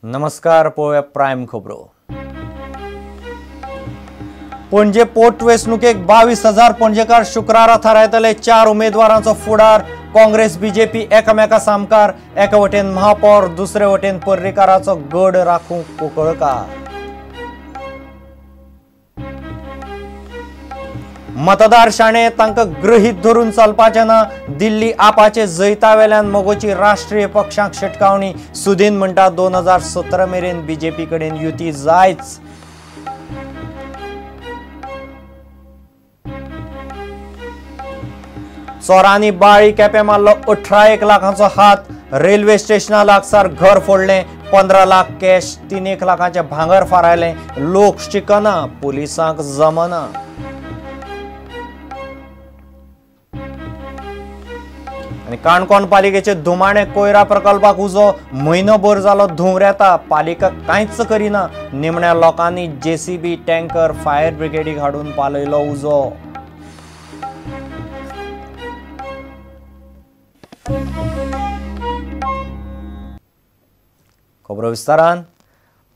नमस्कार, पळोवया प्रायम खबरो। पणजे पोटवेंचणुकेक 22,000 पणजेकार शुक्रारा थारायतले। 4 उमेदवारांचो फुडार। काँग्रेस बीजेपी एकामेका सामकार। एका वटेन महापौर, दुसरे वटेन पर्रीकाराचो गड राखूंक कुंकळकार। मतदार शाणे तांकां गृहीत धरून चलपाचे ना। दिल्ली आपाचे जैतावेल्यान मोगोची राष्ट्रीय पक्षांक शिटकावणी। सुदीन म्हणटा 2017 मेरेन बीजेपी कडेन युती जायच। चोरांनी बाळी केपें मारलो। 18 लाखांचो हात। रेल्वे स्टेशना लागसार घर फोडलें। 15 लाख कॅश, 3 लाखांचे भांगर फारायलें। लोक शिकना, पुलिसांक जमना। आणि काणकोण पालिकेचे धुमाणे कोयरा प्रकल्पाक उजो। म्हयनोभर जालो धुंवर येता, पालिका कांयच करिना। निमण्या लोकांनी जेसीबी, टँकर, फायर ब्रिगेडीक हाडून पालयलो उजो। खबरो विस्तारान।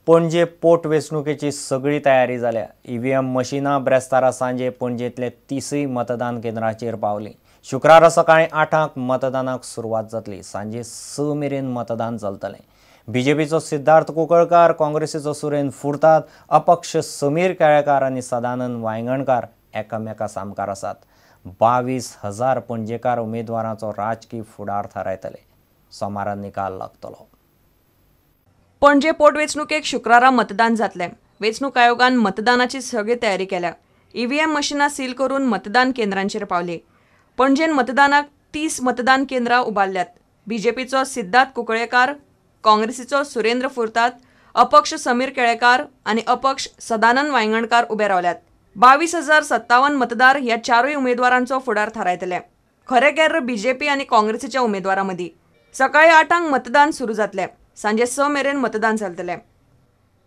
पणजे पोटवेंचणुकेची सगळी तयारी जाल्या। ईव्हीएम मशिनां ब्रेस्तारा सांजे पणजेंतले 30 मतदान केंद्रांचेर पावलीं। शुक्रारा सकाळी 8 मतदानाक सुरवात जातली। सांजे 6 मेरेन मतदान चलतलें। बीजेपीचो सिद्धार्थ कुंकळकार, काँग्रेसीचो सुरेंद्र फुर्तात, अपक्ष समीर केळेकार आनी सदानंद वांयगणकार एकामेका सामकार आसात। 22,000 पणजेकार उमेदवारांचो राजकीय फुडार थारायतले। सोमारान निकाल लागतलो। पणजे पोटवेंचणुकेक शुक्रारा मतदान जातलें। वेंचणूक आयोगान मतदानाची सगळी तयारी केल्या। ईव्हीएम मशिनां सील करून मतदान केंद्रांचेर पावली। पणजेन मतदानाक 30 मतदान केंद्रां उबारल्यात। बीजेपीचो सिद्धार्थ कुंकळेकार, काँग्रेसीचो सुरेंद्र फुर्तात, अपक्ष समीर केळेकार आनी अपक्ष सदानंद वांयगणकार उबे रावल्यात। 22,057 मतदार ह्या 4 उमेदवारांचो फुडार थारायतले। खरे गेर्र बीजेपी आनी काँग्रेसीच्या उमेदवारां मदीं। सकाळी 8 मतदान सुरू जातलें। सांजे 6 मेरेन मतदान चलतलें।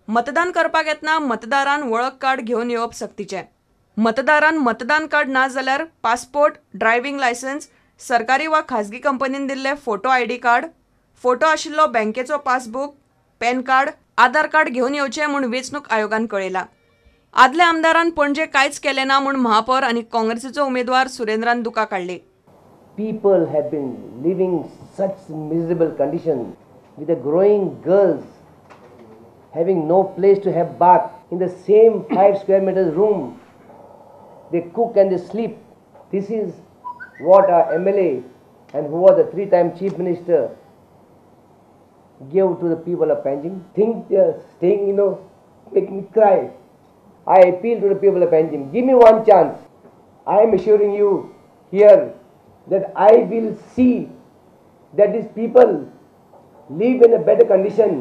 मतदान करपाक येतना मतदारान वळख कार्ड घेवन येवप सक्तीचें। मतदारान मतदान कार्ड ना जाल्यार पासपोर्ट, ड्रायव्हिंग लायसन्स, सरकारी वा खाजगी कंपनीन दिल्ले फोटो आयडी कार्ड, फोटो आशिल्लो बँकेचो पासबुक, पॅन कार्ड, आधार कार्ड घेवन येवचें म्हूण वेंचणूक आयोगान कळयलां। आदल्या आमदारान पणजे कांयच केलें ना म्हूण महापौर आनी काँग्रेसीचो उमेदवार सुरेंद्रान दुकां काडली। People have been living such miserable conditions with the growing girls having no place to have bath in the same 5 square meters room. They cook and they sleep. This is what our MLA and who was the 3-time chief minister gave to the people of Panjim. Think they are staying, make me cry. I appeal to the people of Panjim. Give me one chance. I am assuring you here that I will see that these people live in a better condition.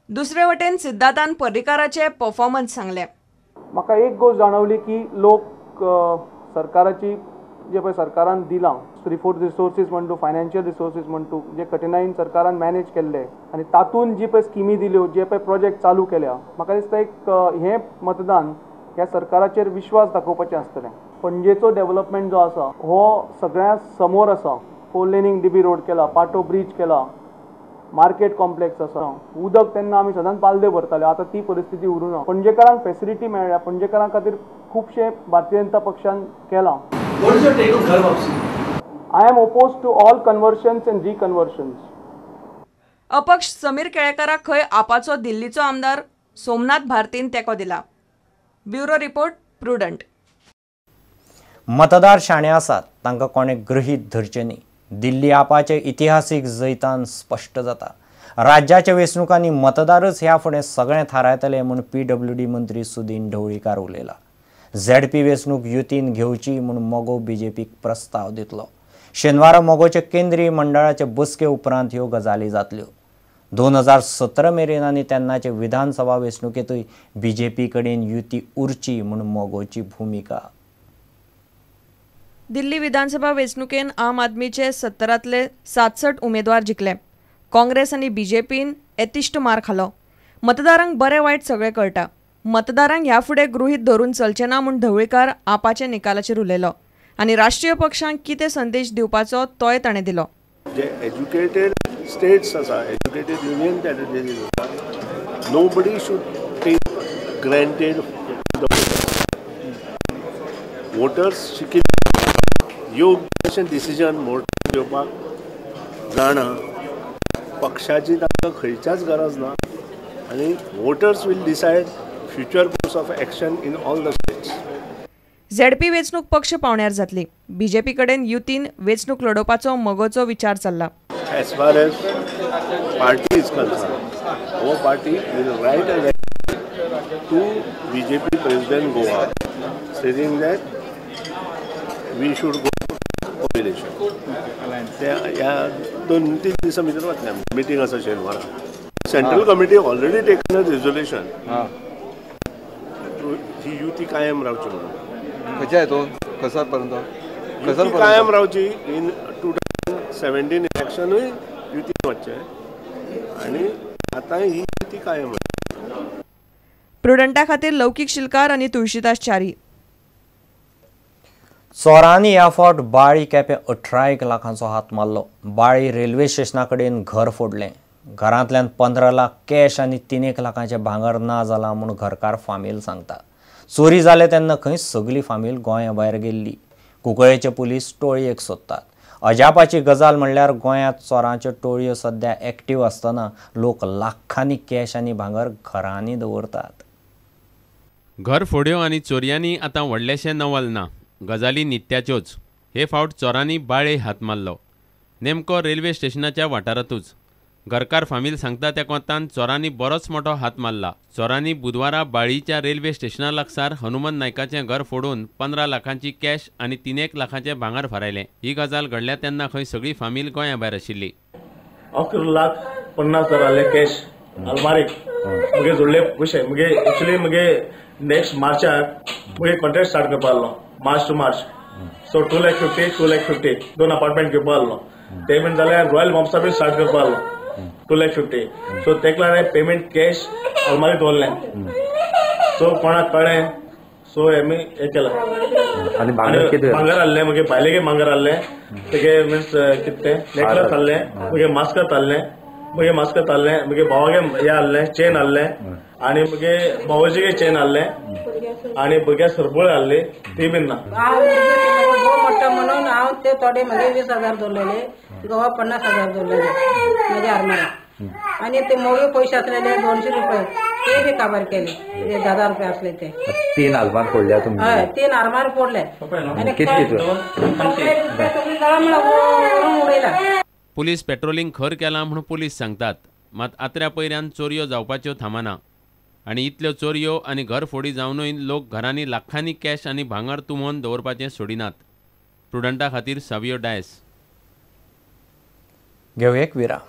दुसरे वटेन सिद्धार्थान पर्रीकाराचे performance सांगले। म्हाका एक गोष्ट जाणवली की लोक सरकाराची जे पळय सरकारान दिलां रिसोर्सीस म्हणटू, फायनान्शियल रिसोर्सीस म्हणटू, जे कठिनाईन सरकारान मॅनेज केल्ले आनी तातूंत जी पळय स्किमी दिल्यो, जे पळय प्रोजेक्ट चालू केल्या, म्हाका दिसता एक हें मतदान ह्या सरकाराचेर विश्वास दाखोवपाचें आसतलें। पणजेचो डेव्हलपमेंट जो आसा हो सगळ्या समोर आसा। 4 लेनींग DB रोड केला, पाटो ब्रिज केला, मार्केट कॉम्प्लेक्स आसा। उदक तेन्ना आमी सदांच बालदे भरताले, आतां ती परिस्थिती उरूं ना। पणजेकारांक फेसिलिटी मेळ्ळ्या। पणजेकारां खातीर खुबशे भारतीय जनता पक्षान केलां। I am oppose to all conversions and reconversions. अपक्ष समीर केळेकाराक खंय आपाचो दिल्लीचो आमदार सोमनाथ भारतीन तेंको दिला। Bureau report, prudent. मतदार शाणे आसात, तांकां कोणे गृहीत धरचे न्ही। दिल्ली आपाचे इतिहासीक जैतान स्पश्ट जाता। राज्याच्या वेंचणुकांनी मतदारच ह्या फुडें सगळें थारायतले म्हूण PWD मंत्री सुदीन ढवळीकार उलयला। ZP वेंचणूक युतीन घेवची म्हूण मोगो बीजेपीक प्रस्ताव दितलो। शेनवारा मोगोचे केंद्रीय मंडळाचे बसके उपरांत ह्यो गजाली जातल्यो। 2017 मेरेन आनी तेन्नाचे विधानसभा वेंचणुकेतूय बीजेपी कडेन युती उरची म्हूण मोगोची भुमिका। दिल्ली विधानसभा वेंचणुकेन आम आदमीचे 70तले 67 उमेदवार जिखले। काँग्रेस आनी बीजेपीन येतिश्ट मार खालो। मतदारांक बरें वायट सगळें कळटा। मतदारांक ह्या फुडें गृहीत धरून चलचें ना म्हूण ढवळीकार आपाचे निकालाचेर उलयलो आनी राष्ट्रीय पक्षांक कितें संदेश दिवपाचो तोय ताणें दिलो। जे एज्युकेटेड स्टेट्स आसा, एज्युकेटेड युनियन टेरिटरीज आसा, nobody should take granted the voters शिकिल्ले योग्य अशें डिसिजन मोठे घेवपाक जाणा पक्षाची तांकां खंयच्याच गरज ना आनी voters will decide future course of action in all the states. ZP वेंचणूक पक्ष पावण्यार जातली. बीजेपी कडेन युतीन वेंचणूक लडोवपाचो मोगोचो विचार चल्ला. As far as party is concerned, our party will write a letter to BJP President Goa stating that we should go to coalition. ह्या 2-3 दिसां भितर वतलें मिटींग आसा शेनवारा. Central committee already taken a resolution ही युती कायम रावची म्हणून. खंयच्या हेतून खंयसर पर्यंत युती कायम रावची. इन 2017 इलेक्शनूय युती वचचें आनी आतां ही युती कायम. प्रुडंटा खातीर लौकीक शिलकार आनी तुळशीदास च्यारी. चोरांनी ह्या फावट बाळी केप्यां 18 लाखांचो हात मारलो. बाळी रेल्वे स्टेशना कडेन घर फोडलें. घरांतल्यान 15 लाख कॅश आनी 3 लाखांचे भांगर ना जालां म्हूण घरकार फामील सांगता. चोरी जाले तेन्ना खंय सगळी फामील गोंया भायर गेल्ली. कुंकळ्ळेचे पुलीस टोळयेक सोदतात. अजापाची गजाल म्हणल्यार गोंयांत चोरांच्यो टोळयो सध्या एक्टीव आसतना लोक लाखांनी कॅश आनी भांगर घरांनी दवरतात. घर फोड्यो आनी चोरयांनी आतां व्हडलेशें नवल ना. गजाली नित्याच्योच. हे फावट चोरांनी बाळे हात मारलो. नेमको रेल्वे स्टेशनाच्या वाठारांतूच. घरकार फामील सांगता त्या कोंतान चोरांनी बरोच मोठो हात मारला. चोरांनी बुधवारा बाळीच्या रेल्वे स्टेशना लागसार हनुमंत नायकाचें घर फोडून 15 लाखांची कॅश आनी 3 लाखांचें भांगर फरायलें. ही गजाल घडल्या तेन्ना खंय सगळी फामील गोंया भायर आशिल्ली. 11,50,000 कॅश अलमारीक मुगे जोडले पयशे. मुगे एक्चुअली मुगे नेक्स्ट मार्चाक मुगे कॉन्ट्रॅक्ट स्टार्ट करपा आसलो. March two March. So 2,50,000 2 apartment घेवपा आसलो. ते बीन जाल्यार रॉयल बॉम्ब्सा बीन स्टार्ट करपा आसलो. 2,50,000. सो तेका लागून पेमेंट कॅश अलमारीत दवरलें. सो कोणाक कळ्ळें सो आमी हें केलें आनी भांगर हाडलें. मुगे बायलेगे भांगर हाडलें. तेगे मिन्स कितें तें नेकलेस हाडलें. मुगे मास्कत हाडलें. मुगे भावागे हें हाडलें चेन हाडलें आनी मुगे भावाजीगे चेन हाडलें आनी भुरग्या सरपुळे हाडली ती बीन ना. मोठा म्हणून हांव ते थोडे म्हगे 20,000 दवरलेले. गोवा 50,000 दवरलेले म्हज्या आरमाराक. आनी ते मोगे पयशे आसलेले 200 रुपये ते बी काबार केले. 10,000 रुपये आसले ते. 3 आलमार फोडल्या तुमचे. हय 3 आरमार फोडले आनी उडयला. पुलीस पेट्रोलिंग खर केलां म्हूण पुलीस सांगतात. मात आत्र्या पयऱ्यान चोरयो जावपाच्यो थांबना. आनी इतल्यो चोरयो आनी घरफोडी जावनूय लोक घरांनी लाखांनी कॅश आनी भांगर तुंबोवन दवरपाचें सोडिनात. प्रुडंटा खातीर सावियो डायस. घेऊ एक विराम.